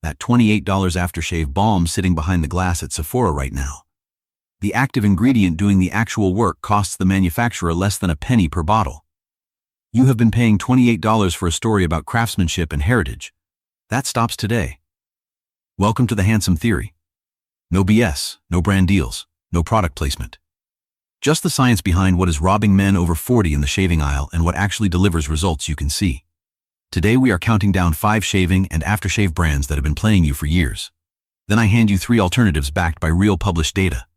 that $28 aftershave balm sitting behind the glass at Sephora right now. The active ingredient doing the actual work costs the manufacturer less than a penny per bottle. You have been paying $28 for a story about craftsmanship and heritage. That stops today. Welcome to the Handsome Theory. No BS, no brand deals, no product placement. Just the science behind what is robbing men over 40 in the shaving aisle and what actually delivers results you can see. Today we are counting down 5 shaving and aftershave brands that have been playing you for years. Then I hand you 3 alternatives backed by real published data.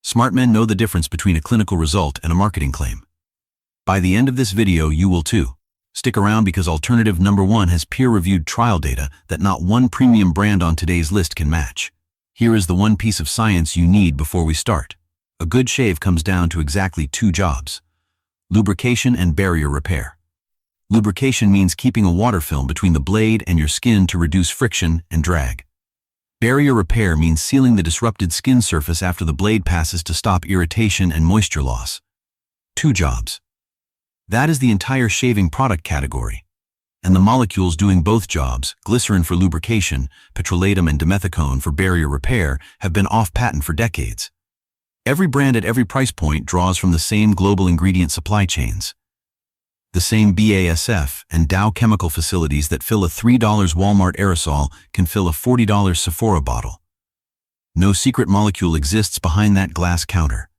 Smart men know the difference between a clinical result and a marketing claim. By the end of this video you will too. Stick around because alternative number 1 has peer-reviewed trial data that not one premium brand on today's list can match. Here is the one piece of science you need before we start. A good shave comes down to exactly 2 jobs: lubrication and barrier repair. Lubrication means keeping a water film between the blade and your skin to reduce friction and drag. Barrier repair means sealing the disrupted skin surface after the blade passes to stop irritation and moisture loss. 2 jobs. That is the entire shaving product category. And the molecules doing both jobs, glycerin for lubrication, petrolatum and dimethicone for barrier repair, have been off patent for decades. Every brand at every price point draws from the same global ingredient supply chains. The same BASF and Dow chemical facilities that fill a $3 Walmart aerosol can fill a $40 Sephora bottle. No secret molecule exists behind that glass counter.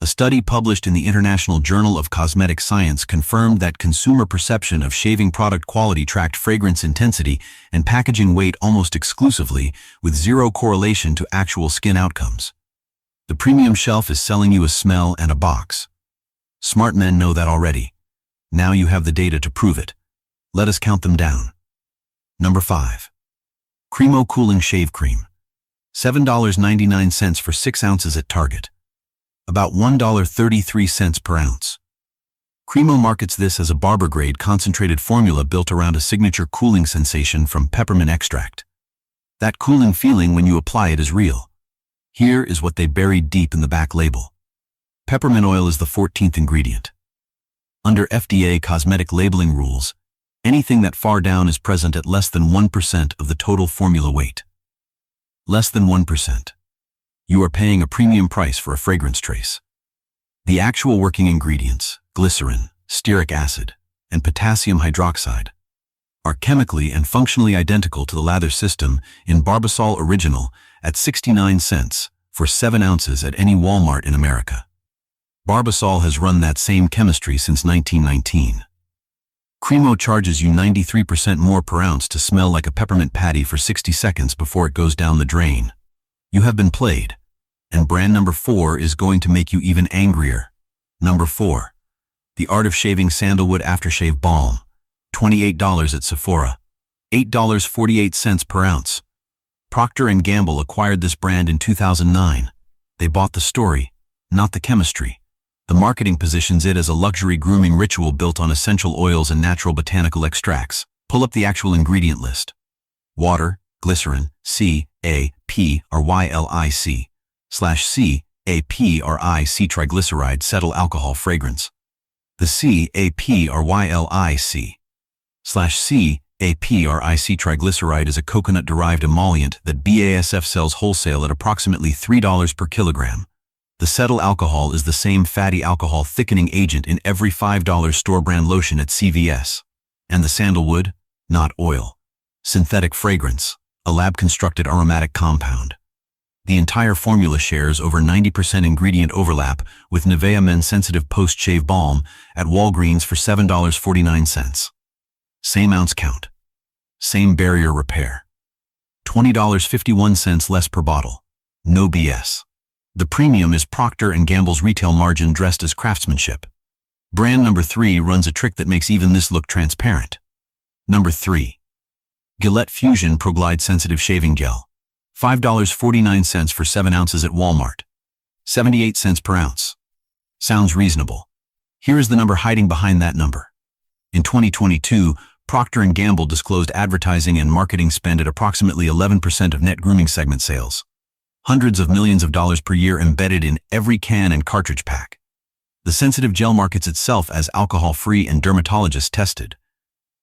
A study published in the International Journal of Cosmetic Science confirmed that consumer perception of shaving product quality tracked fragrance intensity and packaging weight almost exclusively, with zero correlation to actual skin outcomes. The premium shelf is selling you a smell and a box. Smart men know that already. Now you have the data to prove it. Let us count them down. Number 5. Cremo Cooling Shave Cream. $7.99 for 6 ounces at Target. About $1.33 per ounce. Cremo markets this as a barber-grade concentrated formula built around a signature cooling sensation from peppermint extract. That cooling feeling when you apply it is real. Here is what they buried deep in the back label. Peppermint oil is the 14th ingredient. Under FDA cosmetic labeling rules, anything that far down is present at less than 1% of the total formula weight. Less than 1%. You are paying a premium price for a fragrance trace. The actual working ingredients, glycerin, stearic acid, and potassium hydroxide, are chemically and functionally identical to the lather system in Barbasol Original at 69 cents for 7 ounces at any Walmart in America. Barbasol has run that same chemistry since 1919. Cremo charges you 93% more per ounce to smell like a peppermint patty for 60 seconds before it goes down the drain. You have been played, and brand number 4 is going to make you even angrier. Number 4. The Art of Shaving Sandalwood Aftershave Balm. $28 at Sephora. $8.48 per ounce. Procter & Gamble acquired this brand in 2009. They bought the story, not the chemistry. The marketing positions it as a luxury grooming ritual built on essential oils and natural botanical extracts. Pull up the actual ingredient list. Water, glycerin, CAPRYLIC/CAPRIC triglyceride cetyl alcohol fragrance. The CAPRYLIC/CAPRIC triglyceride is a coconut-derived emollient that BASF sells wholesale at approximately $3 per kilogram. The cetyl alcohol is the same fatty alcohol thickening agent in every $5 store brand lotion at CVS. And the sandalwood? Not oil. Synthetic fragrance, a lab-constructed aromatic compound. The entire formula shares over 90% ingredient overlap with Nivea Men Sensitive Post-Shave Balm at Walgreens for $7.49. Same ounce count. Same barrier repair. $20.51 less per bottle. No BS. The premium is Procter & Gamble's retail margin dressed as craftsmanship. Brand number 3 runs a trick that makes even this look transparent. Number 3. Gillette Fusion ProGlide Sensitive Shaving Gel. $5.49 for 7 ounces at Walmart. 78 cents per ounce. Sounds reasonable. Here is the number hiding behind that number. In 2022, Procter & Gamble disclosed advertising and marketing spend at approximately 11% of net grooming segment sales. Hundreds of millions of dollars per year embedded in every can and cartridge pack. The sensitive gel markets itself as alcohol-free and dermatologist tested.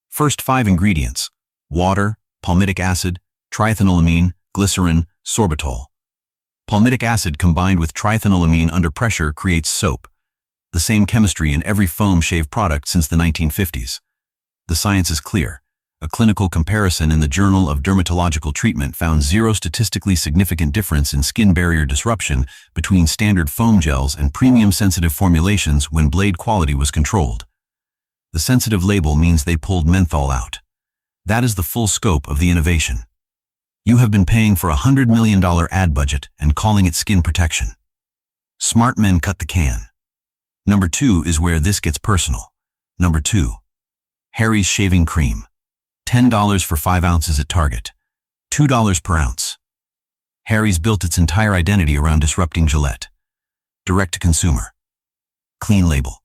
First 5 ingredients: water, palmitic acid, triethanolamine, glycerin, sorbitol. Palmitic acid combined with triethanolamine under pressure creates soap. The same chemistry in every foam shave product since the 1950s. The science is clear. A clinical comparison in the Journal of Dermatological Treatment found zero statistically significant difference in skin barrier disruption between standard foam gels and premium sensitive formulations when blade quality was controlled. The sensitive label means they pulled menthol out. That is the full scope of the innovation. You have been paying for a $100 million ad budget and calling it skin protection. Smart men cut the can. Number 2 is where this gets personal. Number 2. Harry's Shaving Cream. $10 for 5 ounces at Target. $2 per ounce. Harry's built its entire identity around disrupting Gillette. Direct to consumer. Clean label.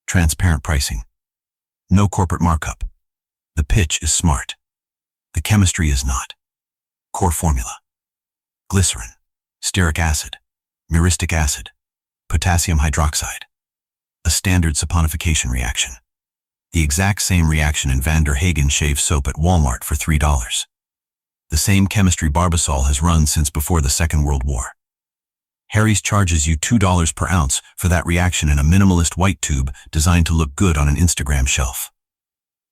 Transparent pricing. No corporate markup. The pitch is smart. The chemistry is not. Core formula. Glycerin, stearic acid, myristic acid, potassium hydroxide. A standard saponification reaction. The exact same reaction in Van der Hagen shave soap at Walmart for $3. The same chemistry Barbasol has run since before the Second World War. Harry's charges you $2 per ounce for that reaction in a minimalist white tube designed to look good on an Instagram shelf.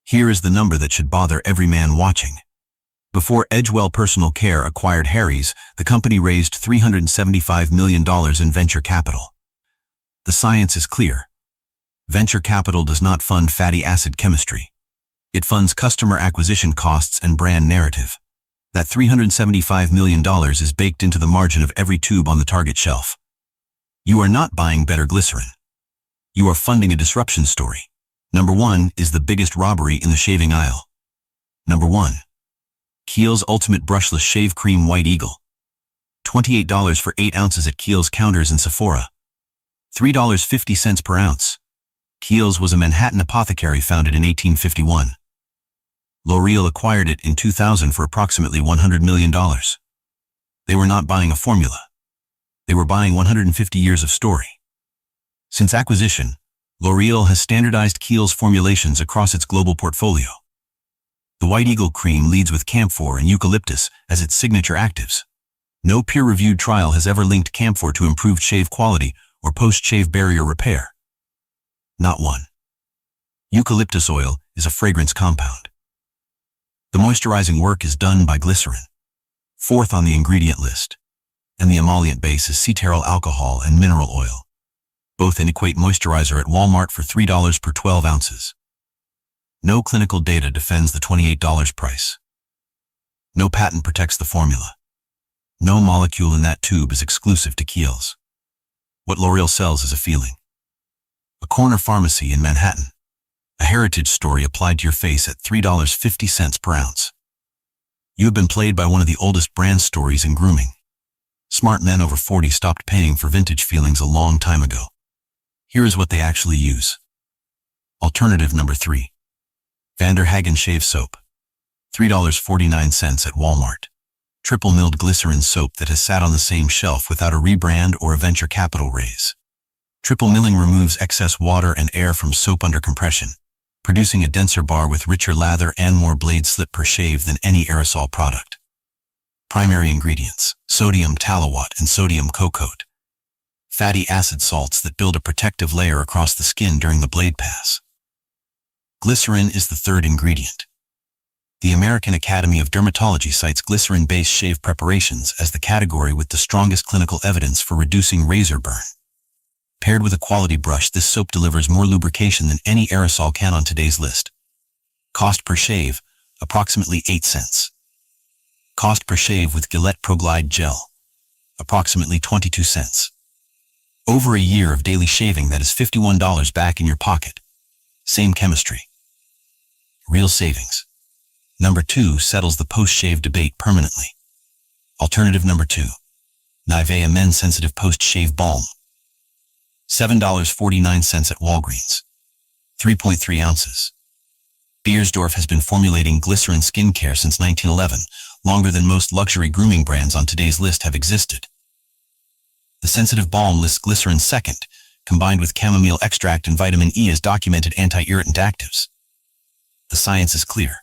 Here is the number that should bother every man watching. Before Edgewell Personal Care acquired Harry's, the company raised $375 million in venture capital. The science is clear. Venture capital does not fund fatty acid chemistry. It funds customer acquisition costs and brand narrative. That $375 million is baked into the margin of every tube on the Target shelf. You are not buying better glycerin. You are funding a disruption story. Number 1 is the biggest robbery in the shaving aisle. Number 1. Kiehl's Ultimate Brushless Shave Cream White Eagle. $28 for 8 ounces at Kiehl's counters in Sephora. $3.50 per ounce. Kiehl's was a Manhattan apothecary founded in 1851. L'Oreal acquired it in 2000 for approximately $100 million. They were not buying a formula. They were buying 150 years of story. Since acquisition, L'Oreal has standardized Kiehl's formulations across its global portfolio. The White Eagle cream leads with camphor and eucalyptus as its signature actives. No peer-reviewed trial has ever linked camphor to improved shave quality or post-shave barrier repair. Not one. Eucalyptus oil is a fragrance compound. The moisturizing work is done by glycerin, 4th on the ingredient list, and the emollient base is cetearyl alcohol and mineral oil. Both in Equate Moisturizer at Walmart for $3 per 12 ounces. No clinical data defends the $28 price. No patent protects the formula. No molecule in that tube is exclusive to Kiehl's. What L'Oreal sells is a feeling. A corner pharmacy in Manhattan. A heritage story applied to your face at $3.50 per ounce. You have been played by one of the oldest brand stories in grooming. Smart men over 40 stopped paying for vintage feelings a long time ago. Here is what they actually use. Alternative number 3. Van der Hagen shave soap. $3.49 at Walmart. Triple milled glycerin soap that has sat on the same shelf without a rebrand or a venture capital raise. Triple milling removes excess water and air from soap under compression, producing a denser bar with richer lather and more blade slip per shave than any aerosol product. Primary ingredients: sodium talawat and sodium cocote. Fatty acid salts that build a protective layer across the skin during the blade pass. Glycerin is the 3rd ingredient. The American Academy of Dermatology cites glycerin-based shave preparations as the category with the strongest clinical evidence for reducing razor burn. Paired with a quality brush, this soap delivers more lubrication than any aerosol can on today's list. Cost per shave, approximately 8 cents. Cost per shave with Gillette ProGlide Gel, approximately 22 cents. Over a year of daily shaving, that is $51 back in your pocket. Same chemistry. Real savings. Number 2 settles the post-shave debate permanently. Alternative number 2. Nivea Men Sensitive Post-Shave Balm. $7.49 at Walgreens. 3.3 ounces. Beiersdorf has been formulating glycerin skincare since 1911, longer than most luxury grooming brands on today's list have existed. The sensitive balm lists glycerin second, combined with chamomile extract and vitamin E as documented anti-irritant actives. The science is clear.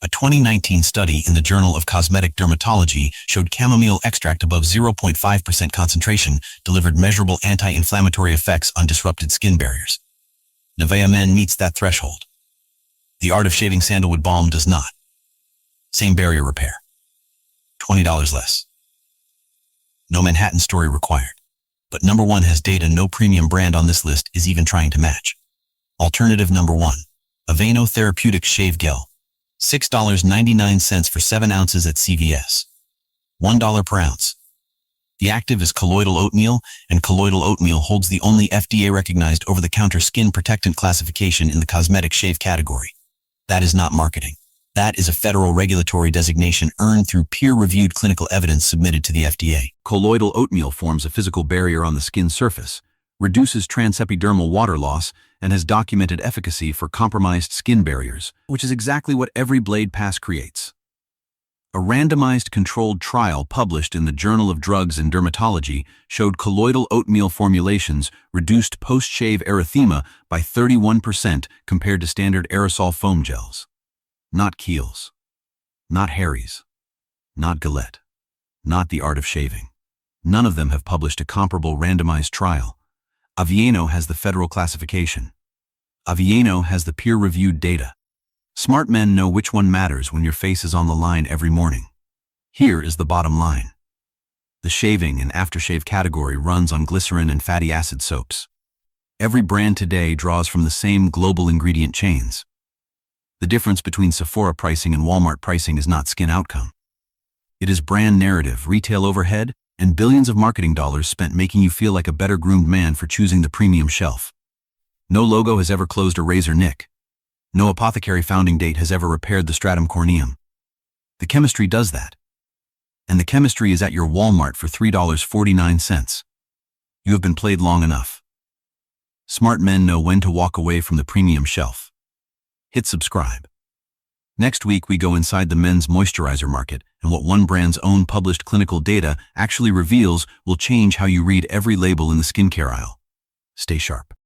A 2019 study in the Journal of Cosmetic Dermatology showed chamomile extract above 0.5% concentration delivered measurable anti-inflammatory effects on disrupted skin barriers. Nivea Men meets that threshold. The Art of Shaving Sandalwood Balm does not. Same barrier repair. $20 less. No Manhattan story required. But number 1 has data no premium brand on this list is even trying to match. Alternative number 1. Aveeno Therapeutic Shave Gel. $6.99 for 7 ounces at CVS. $1 per ounce. The active is colloidal oatmeal, and colloidal oatmeal holds the only FDA-recognized over-the-counter skin protectant classification in the cosmetic shave category. That is not marketing. That is a federal regulatory designation earned through peer-reviewed clinical evidence submitted to the FDA. Colloidal oatmeal forms a physical barrier on the skin surface, reduces transepidermal water loss, and has documented efficacy for compromised skin barriers, which is exactly what every blade pass creates. A randomized controlled trial published in the Journal of Drugs and Dermatology showed colloidal oatmeal formulations reduced post-shave erythema by 31% compared to standard aerosol foam gels. Not Kiehl's. Not Harry's. Not Gillette. Not The Art of Shaving. None of them have published a comparable randomized trial. Aveeno has the federal classification. Aveeno has the peer-reviewed data. Smart men know which one matters when your face is on the line every morning. Here is the bottom line. The shaving and aftershave category runs on glycerin and fatty acid soaps. Every brand today draws from the same global ingredient chains. The difference between Sephora pricing and Walmart pricing is not skin outcome. It is brand narrative, retail overhead, and billions of marketing dollars spent making you feel like a better groomed man for choosing the premium shelf. No logo has ever closed a razor nick. No apothecary founding date has ever repaired the stratum corneum. The chemistry does that. And the chemistry is at your Walmart for $3.49. You have been played long enough. Smart men know when to walk away from the premium shelf. Hit subscribe. Next week we go inside the men's moisturizer market, and what one brand's own published clinical data actually reveals will change how you read every label in the skincare aisle. Stay sharp.